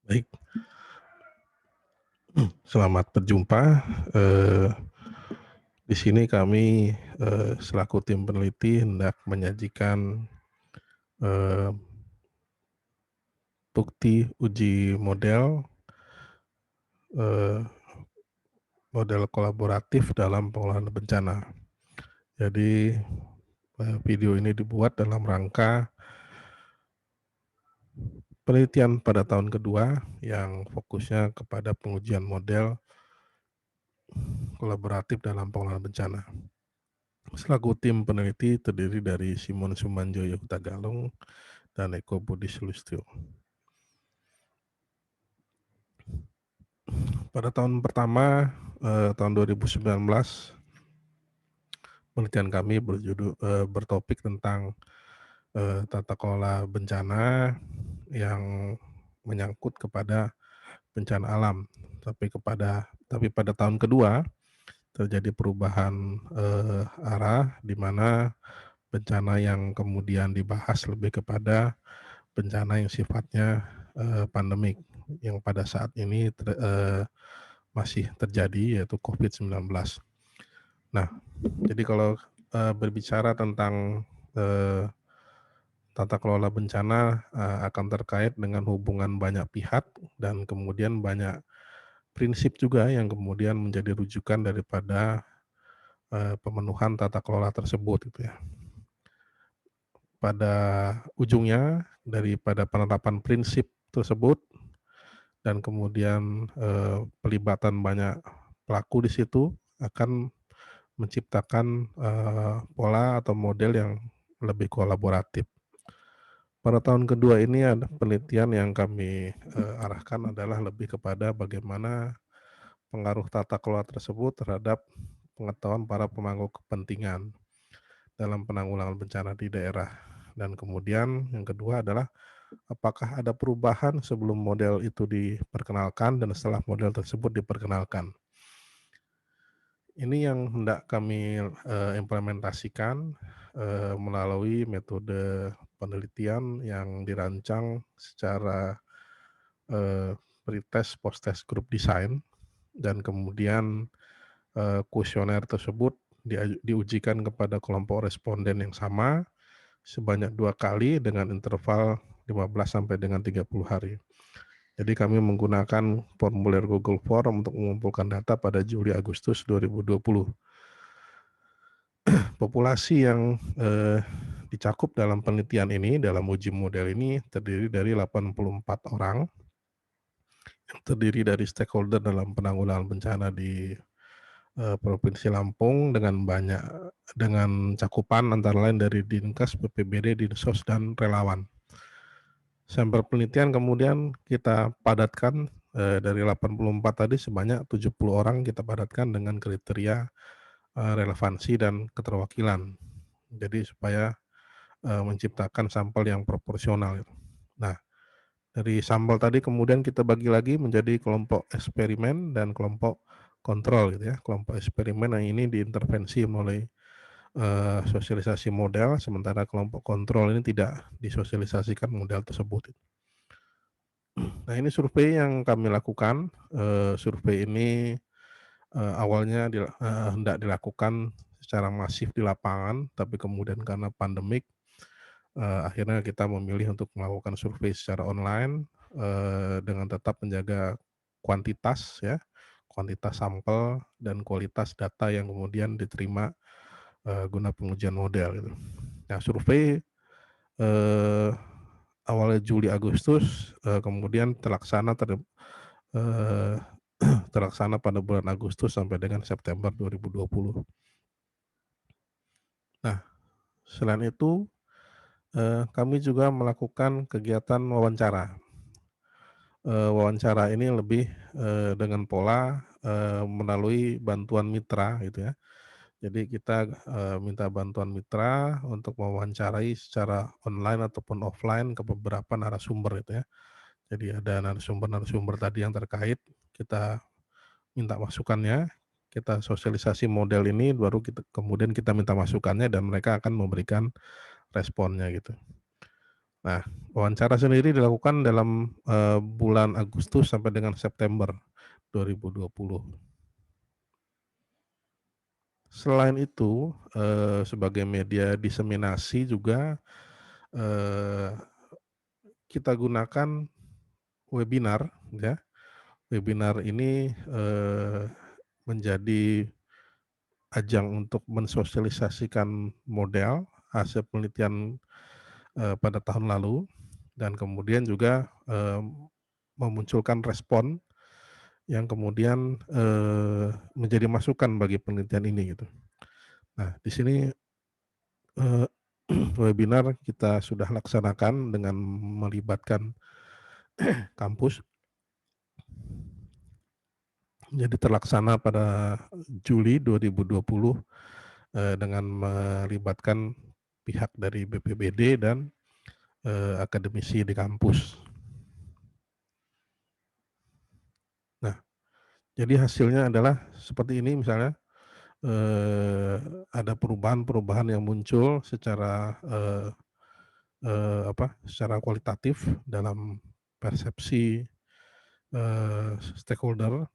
Baik, selamat berjumpa. Eee, di sini kami, selaku tim peneliti hendak menyajikan, eee, bukti uji eee, model kolaboratif dalam pengelolaan bencana. Jadi, video ini dibuat dalam rangka penelitian pada tahun kedua yang fokusnya kepada pengujian model kolaboratif dalam pengelolaan bencana. Selaku tim peneliti terdiri dari Simon Sumanjoyo Hutagalung dan Eko Budi Sulistyo. Pada tahun pertama, tahun 2019, penelitian kami bertopik tentang, tata kelola bencana yang menyangkut kepada bencana alam. Tapi pada tahun kedua terjadi perubahan, arah di mana bencana yang kemudian dibahas lebih kepada bencana yang sifatnya, pandemik, yang pada saat ini masih terjadi, yaitu COVID-19. Nah, jadi kalau, berbicara tentang, eee, tata kelola bencana, akan terkait dengan hubungan banyak pihak dan kemudian banyak prinsip juga yang kemudian menjadi rujukan daripada, pemenuhan tata kelola tersebut gitu ya. Pada ujungnya daripada penerapan prinsip tersebut dan kemudian, pelibatan banyak pelaku di situ akan menciptakan, pola atau model yang lebih kolaboratif. Pada tahun kedua ini ada penelitian yang kami, arahkan adalah lebih kepada bagaimana pengaruh tata kelola tersebut terhadap pengetahuan para pemangku kepentingan dalam penanggulangan bencana di daerah. Dan kemudian yang kedua adalah apakah ada perubahan sebelum model itu diperkenalkan dan setelah model tersebut diperkenalkan. Ini yang hendak kami, implementasikan, melalui metode penelitian yang dirancang secara, pretest, post-test group design dan kemudian, kuesioner tersebut diujikan kepada kelompok responden yang sama sebanyak 2 kali dengan interval 15 sampai dengan 30 hari. Jadi kami menggunakan formulir Google Form untuk mengumpulkan data pada Juli Agustus 2020. Populasi yang, dicakup dalam penelitian ini, dalam uji model ini terdiri dari 84 orang, yang terdiri dari stakeholder dalam penanggulangan bencana di, Provinsi Lampung dengan cakupan antara lain dari Dinkes, BPBD, Dinsos, dan relawan. Sampel penelitian kemudian kita padatkan, dari 84 tadi sebanyak 70 orang kita padatkan dengan kriteria, relevansi dan keterwakilan. Jadi supaya menciptakan sampel yang proporsional. Nah, dari sampel tadi kemudian kita bagi lagi menjadi kelompok eksperimen dan kelompok kontrol gitu ya. Kelompok eksperimen yang ini diintervensi melalui, sosialisasi model, sementara kelompok kontrol ini tidak disosialisasikan model tersebut. Nah, ini survei yang kami lakukan. Survei ini, awalnya hendak dilakukan secara masif di lapangan, tapi kemudian karena pandemik, akhirnya kita memilih untuk melakukan survei secara online, dengan tetap menjaga kuantitas ya, kuantitas sampel dan kualitas data yang kemudian diterima, guna pengujian model gitu. Nah, survei, eee, awalnya Juli Agustus, kemudian eee, terlaksana pada bulan Agustus sampai dengan September 2020. Nah, selain itu, kami juga melakukan kegiatan wawancara. Wawancara ini lebih, dengan pola, melalui bantuan mitra gitu ya. Jadi kita, minta bantuan mitra untuk mewawancarai secara online ataupun offline ke beberapa narasumber gitu ya. Jadi ada narasumber-narasumber tadi yang terkait, kita minta masukannya, kita sosialisasi model ini baru kemudian kita minta masukannya dan mereka akan memberikan responnya gitu. Nah, Wawancara sendiri dilakukan dalam, bulan Agustus sampai dengan September 2020. Selain itu, sebagai media diseminasi juga, eee, kita gunakan webinar ya. Webinar ini, menjadi ajang untuk mensosialisasikan model hasil penelitian, pada tahun lalu dan kemudian juga, memunculkan respon yang kemudian, menjadi masukan bagi penelitian ini gitu. Nah di sini, eee, webinar kita sudah laksanakan dengan melibatkan kampus, jadi terlaksana pada Juli 2020, dengan melibatkan pihak dari BPBD dan, akademisi di kampus. Nah, jadi hasilnya adalah seperti ini misalnya, eee, ada perubahan-perubahan yang muncul secara, secara kualitatif dalam persepsi, stakeholder.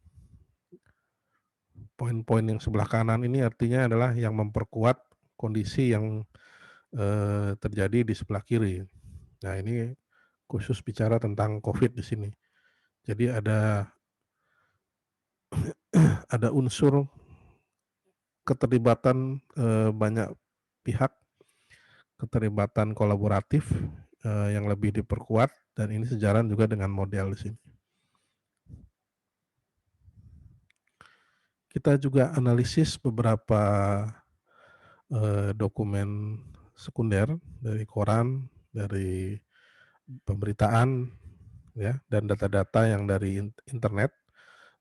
Poin-poin yang sebelah kanan ini artinya adalah yang memperkuat kondisi yang, terjadi di sebelah kiri. Nah, ini khusus bicara tentang Covid di sini. Jadi ada unsur keterlibatan, banyak pihak, keterlibatan kolaboratif, yang lebih diperkuat dan ini sejalan juga dengan model di sini. Kita juga analisis beberapa, dokumen sekunder dari koran, dari pemberitaan, ya, dan data-data yang dari internet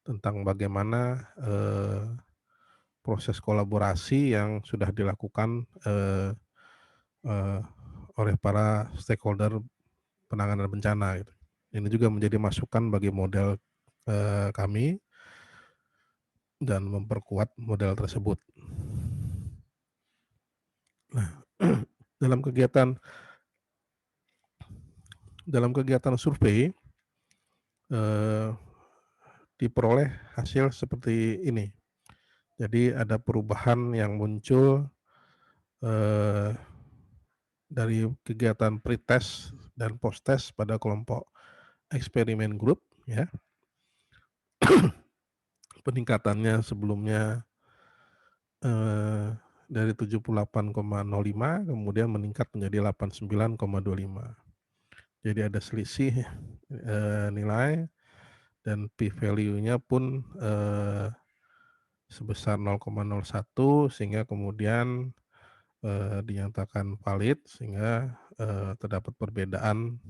tentang bagaimana, proses kolaborasi yang sudah dilakukan, eee, oleh para stakeholder penanganan bencana gitu. Ini juga menjadi masukan bagi model, kami dan memperkuat model tersebut. Nah, dalam kegiatan survei, eee, diperoleh hasil seperti ini. Jadi ada perubahan yang muncul, eee, dari kegiatan pretest dan posttest pada kelompok eksperimen grup ya. Peningkatannya sebelumnya, eee, dari 78,05 kemudian meningkat menjadi 89,25. Jadi ada selisih, nilai dan p value-nya pun, sebesar 0,01 sehingga kemudian, dinyatakan valid sehingga, terdapat perbedaan,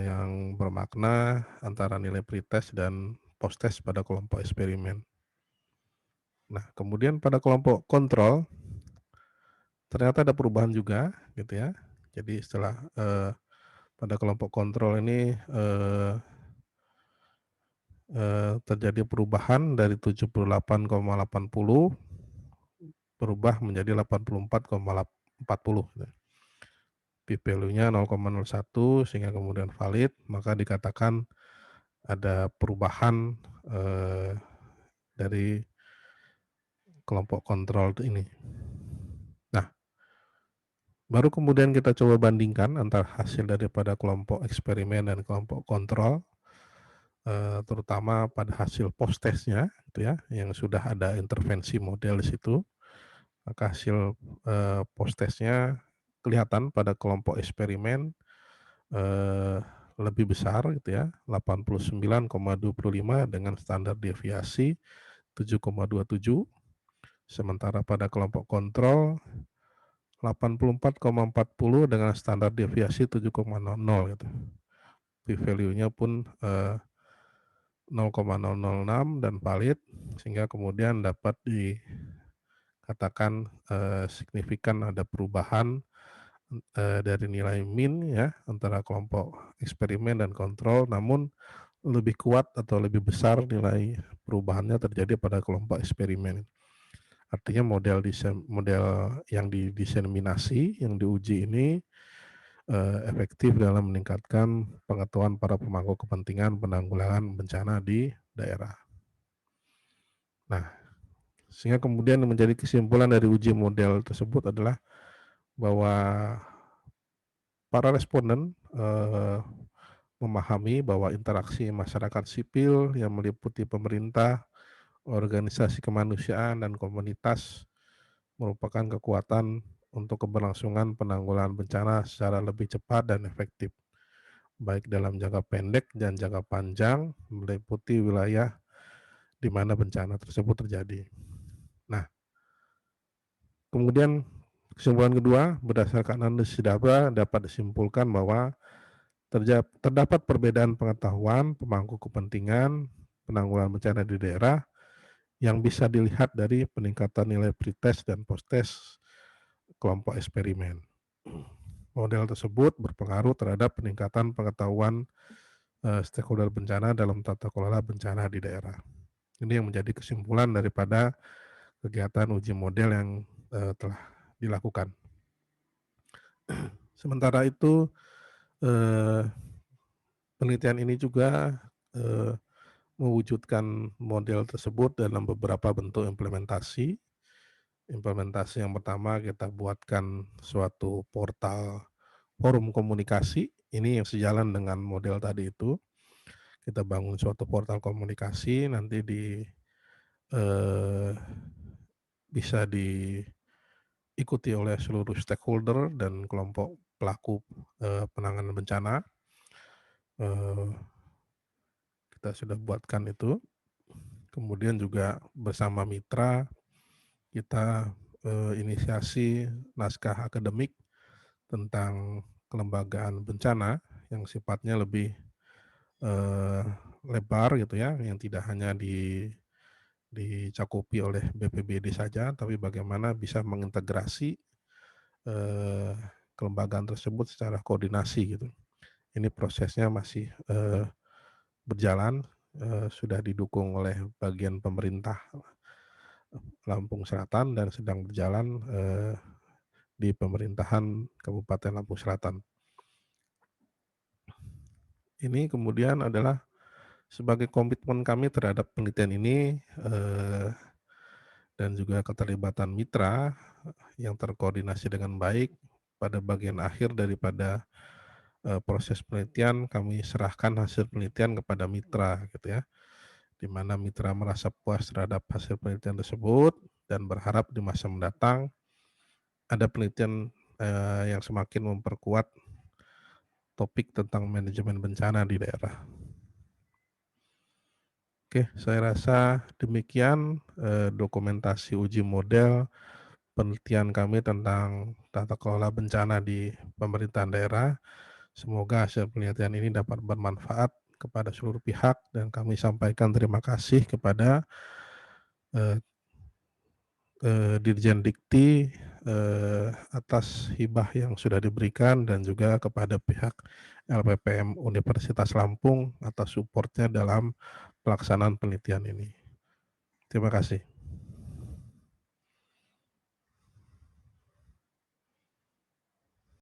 yang bermakna antara nilai pretest dan posttest pada kelompok eksperimen. Nah, kemudian pada kelompok kontrol, ternyata ada perubahan juga gitu ya. Jadi setelah, pada kelompok kontrol ini, terjadi perubahan dari 78,80 berubah menjadi 84,40 gitu. P value-nya 0,01 sehingga kemudian valid, maka dikatakan ada perubahan, dari kelompok kontrol ini. Nah, baru kemudian kita coba bandingkan antara hasil daripada kelompok eksperimen dan kelompok kontrol, terutama pada hasil post-test-nya gitu ya, yang sudah ada intervensi model di situ. Maka hasil, post-test-nya kelihatan pada kelompok eksperimen, eee, lebih besar gitu ya, 89,25 dengan standar deviasi 7,27, sementara pada kelompok kontrol 84,40 dengan standar deviasi 7,00 gitu. P value-nya pun, 0,006 dan valid sehingga kemudian dapat dikatakan, signifikan ada perubahan, dari nilai min ya antara kelompok eksperimen dan kontrol, namun lebih kuat atau lebih besar nilai perubahannya terjadi pada kelompok eksperimen. Artinya model yang didiseminasi, yang diuji ini, efektif dalam meningkatkan pengetahuan para pemangku kepentingan penanggulangan bencana di daerah. Nah, sehingga kemudian menjadi kesimpulan dari uji model tersebut adalah bahwa para responden, memahami bahwa interaksi masyarakat sipil yang meliputi pemerintah, organisasi kemanusiaan, dan komunitas merupakan kekuatan untuk keberlangsungan penanggulangan bencana secara lebih cepat dan efektif, baik dalam jangka pendek dan jangka panjang, meliputi wilayah di mana bencana tersebut terjadi. Nah, kemudian kesimpulan kedua, berdasarkan analisis data dapat disimpulkan bahwa terdapat perbedaan pengetahuan pemangku kepentingan penanggulangan bencana di daerah yang bisa dilihat dari peningkatan nilai pretest dan posttest kelompok eksperimen. Model tersebut berpengaruh terhadap peningkatan pengetahuan stakeholder bencana dalam tata kelola bencana di daerah. Ini yang menjadi kesimpulan daripada kegiatan uji model yang telah dilakukan. Sementara itu, eh, penelitian ini juga mewujudkan model tersebut dalam beberapa bentuk implementasi. Implementasi yang pertama, kita buatkan suatu portal forum komunikasi. Ini yang sejalan dengan model tadi itu. Kita bangun suatu portal komunikasi, nanti eh, bisa diikuti oleh seluruh stakeholder dan kelompok pelaku penanganan bencana. Kita sudah buatkan itu. Kemudian juga bersama mitra kita inisiasi naskah akademik tentang kelembagaan bencana yang sifatnya lebih lebar gitu ya, yang tidak hanya dicakupi oleh BPBD saja, tapi bagaimana bisa mengintegrasi eh, kelembagaan tersebut secara koordinasi gitu. Ini prosesnya masih berjalan, sudah didukung oleh bagian pemerintah Lampung Selatan dan sedang berjalan di pemerintahan Kabupaten Lampung Selatan. Ini kemudian adalah sebagai komitmen kami terhadap penelitian ini dan juga keterlibatan mitra yang terkoordinasi dengan baik. Pada bagian akhir daripada proses penelitian, kami serahkan hasil penelitian kepada mitra gitu ya, di mana mitra merasa puas terhadap hasil penelitian tersebut dan berharap di masa mendatang ada penelitian yang semakin memperkuat topik tentang manajemen bencana di daerah. Oke, saya rasa demikian dokumentasi uji model penelitian kami tentang tata kelola bencana di pemerintahan daerah. Semoga hasil penelitian ini dapat bermanfaat kepada seluruh pihak dan kami sampaikan terima kasih kepada eh, Dirjen Dikti atas hibah yang sudah diberikan dan juga kepada pihak LPPM Universitas Lampung atas supportnya dalam pelaksanaan penelitian ini. Terima kasih.